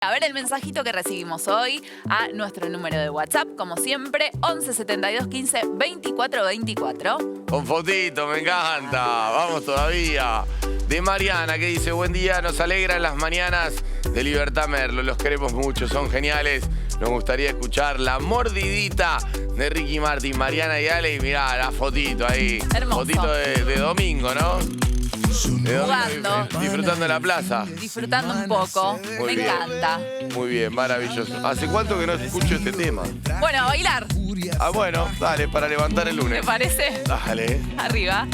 A ver el mensajito que recibimos hoy a nuestro número de WhatsApp, como siempre, 11 72 15 24 24. Con fotito, me encanta. Vamos todavía. De Mariana, que dice: buen día, nos alegran las mañanas de Libertad Merlo. Los queremos mucho, son geniales. Nos gustaría escuchar la mordidita de Ricky Martin, Mariana y Ale. Y mirá, la fotito ahí. Hermoso. Fotito de domingo, ¿no? De domingo, Jugando. disfrutando la plaza. Disfrutando un poco. Muy Me bien. encanta. Muy bien, maravilloso. ¿Hace cuánto que no escucho este tema? Bueno, a bailar. Ah, bueno, dale, para levantar el ¿Te lunes. parece? Dale. Arriba.